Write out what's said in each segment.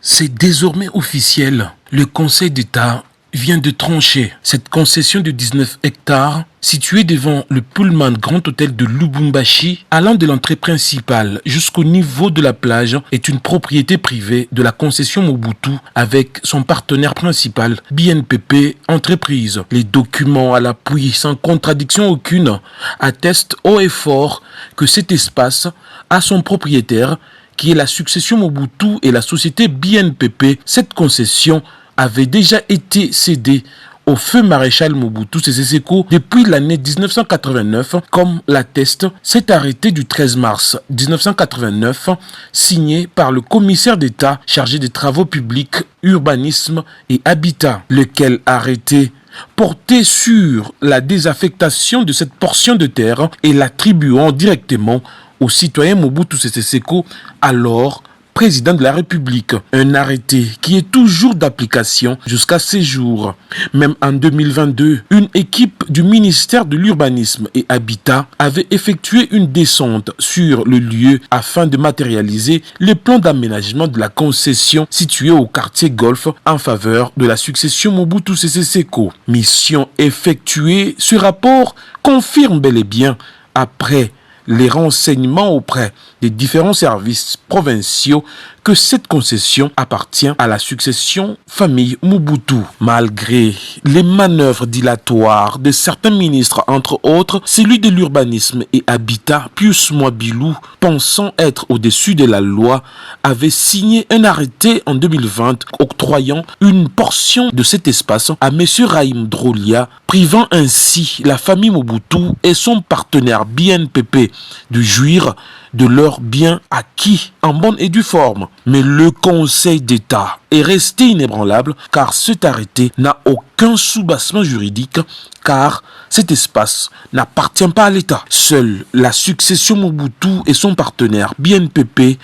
C'est désormais officiel. Le Conseil d'État vient de trancher. Cette concession de 19 hectares, située devant le Pullman Grand Hôtel de Lubumbashi, allant de l'entrée principale jusqu'au niveau de la plage, est une propriété privée de la concession Mobutu avec son partenaire principal, BNPP Entreprise. Les documents à l'appui, sans contradiction aucune, attestent haut et fort que cet espace a son propriétaire, qui est la succession Mobutu et la société BNPP. Cette concession avait déjà été cédée au feu maréchal Mobutu Sese Seko depuis l'année 1989, comme l'atteste cet arrêté du 13 mars 1989, signé par le commissaire d'État chargé des travaux publics, urbanisme et habitat, lequel arrêté portait sur la désaffectation de cette portion de terre et l'attribuant directement au citoyen Mobutu Sese Seko, alors président de la République. Un arrêté qui est toujours d'application jusqu'à ces jours. Même en 2022, une équipe du ministère de l'Urbanisme et Habitat avait effectué une descente sur le lieu afin de matérialiser les plans d'aménagement de la concession située au quartier Golf en faveur de la succession Mobutu Sese Seko. Mission effectuée, ce rapport confirme bel et bien, après les renseignements auprès des différents services provinciaux, que cette concession appartient à la succession famille Mobutu. Malgré les manœuvres dilatoires de certains ministres, entre autres celui de l'urbanisme et habitat, Pius Mwabilou, pensant être au-dessus de la loi, avait signé un arrêté en 2020 octroyant une portion de cet espace à M. Rahim Drolia, privant ainsi la famille Mobutu et son partenaire BNPP de jouir de leurs biens acquis en bonne et due forme. Mais le Conseil d'État est resté inébranlable car cet arrêté n'a aucun soubassement juridique, car cet espace n'appartient pas à l'État. Seule la succession Mobutu et son partenaire BNPP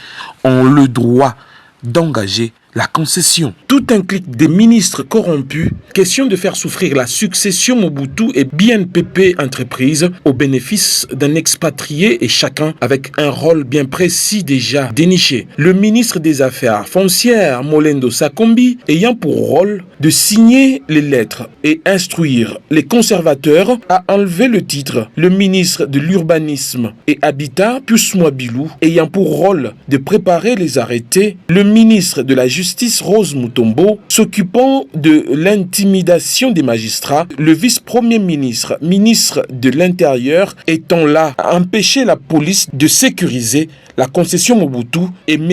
ont le droit d'engager la concession. Tout un clic des ministres corrompus, question de faire souffrir la succession Mobutu et BNPP Entreprise au bénéfice d'un expatrié, et chacun avec un rôle bien précis déjà déniché. Le ministre des Affaires foncières, Molendo Sakombi, ayant pour rôle de signer les lettres et instruire les conservateurs à enlever le titre. Le ministre de l'Urbanisme et Habitat, Pius Mwabilou, ayant pour rôle de préparer les arrêtés. Le ministre de la Justice, Rose Mutombo, s'occupant de l'intimidation des magistrats. Le vice-premier ministre, ministre de l'Intérieur, étant là à empêcher la police de sécuriser la concession Mobutu, et M.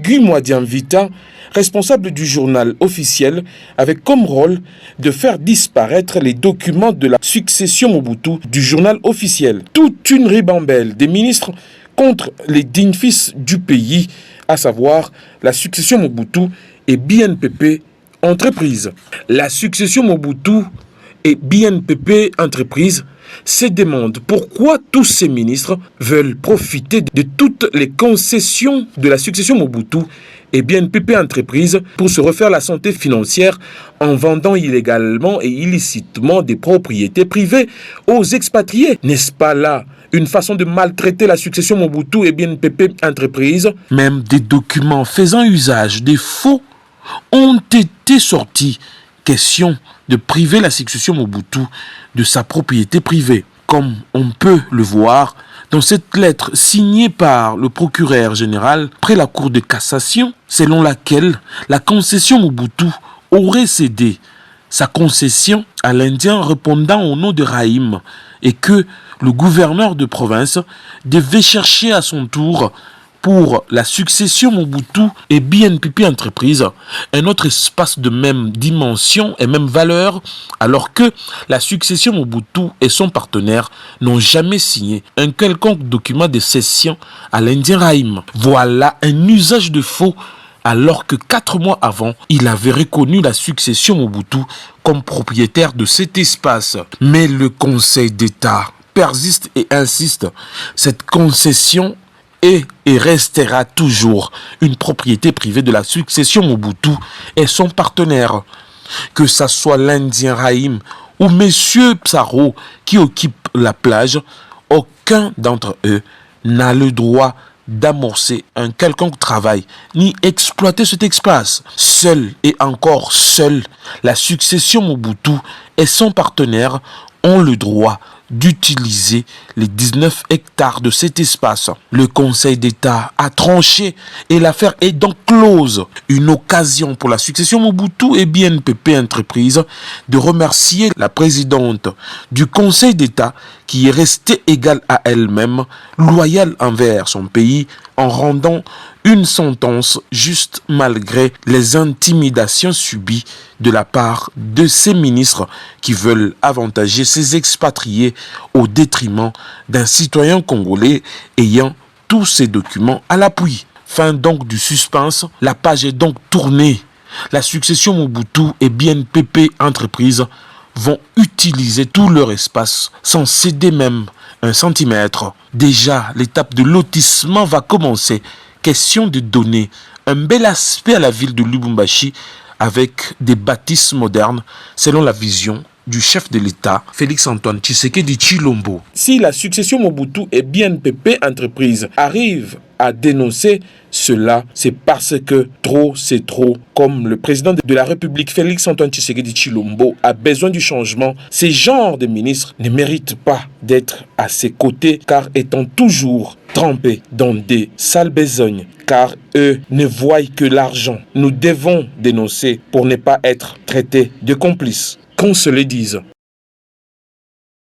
Guy Mwadiamvita, responsable du journal officiel, avec comme rôle de faire disparaître les documents de la succession Mobutu du journal officiel. Toute une ribambelle des ministres contre les dignes fils du pays, à savoir la succession Mobutu et BNPP Entreprise. La succession Mobutu et BNPP Entreprise se demandent pourquoi tous ces ministres veulent profiter de toutes les concessions de la succession Mobutu et BNPP Entreprise pour se refaire la santé financière en vendant illégalement et illicitement des propriétés privées aux expatriés. N'est-ce pas là une façon de maltraiter la succession Mobutu et BNPP Entreprise? Même des documents faisant usage des faux ont été sortis. Question de priver la succession Mobutu de sa propriété privée, comme on peut le voir dans cette lettre signée par le procureur général près la Cour de cassation, selon laquelle la concession Mobutu aurait cédé sa concession à l'Indien répondant au nom de Rahim, et que le gouverneur de province devait chercher à son tour pour la succession Mobutu et BNPP Entreprise un autre espace de même dimension et même valeur, alors que la succession Mobutu et son partenaire n'ont jamais signé un quelconque document de cession à l'Indien Rahim. Voilà un usage de faux, alors que 4 mois avant, il avait reconnu la succession Mobutu comme propriétaire de cet espace. Mais le Conseil d'État persiste et insiste. Cette concession est et restera toujours une propriété privée de la succession Mobutu et son partenaire. Que ça soit l'Indien Rahim ou Monsieur Psaro qui occupe la plage, aucun d'entre eux n'a le droit d'amorcer un quelconque travail, ni exploiter cet espace. Seule et encore seule, la succession Mobutu et son partenaire ont le droit d'utiliser les 19 hectares de cet espace. Le Conseil d'État a tranché et l'affaire est donc close. Une occasion pour la succession Mobutu et BNPP Entreprises de remercier la présidente du Conseil d'État qui est restée égale à elle-même, loyale envers son pays en rendant une sentence juste malgré les intimidations subies de la part de ces ministres qui veulent avantager ces expatriés au détriment d'un citoyen congolais ayant tous ces documents à l'appui. Fin donc du suspense, la page est donc tournée. La succession Mobutu et BNPP Entreprises vont utiliser tout leur espace sans céder même un centimètre. Déjà, l'étape de lotissement va commencer. Question de donner un bel aspect à la ville de Lubumbashi avec des bâtisses modernes selon la vision du chef de l'État, Félix-Antoine Tshisekedi Tshilombo. Si la succession Mobutu et BNPP Entreprises arrivent à dénoncer cela, c'est parce que trop c'est trop. Comme le président de la République, Félix-Antoine Tshisekedi Tshilombo, a besoin du changement, ces genres de ministres ne méritent pas d'être à ses côtés car étant toujours trempés dans des sales besognes, car eux ne voient que l'argent. Nous devons dénoncer pour ne pas être traités de complices. Qu'on se le dise.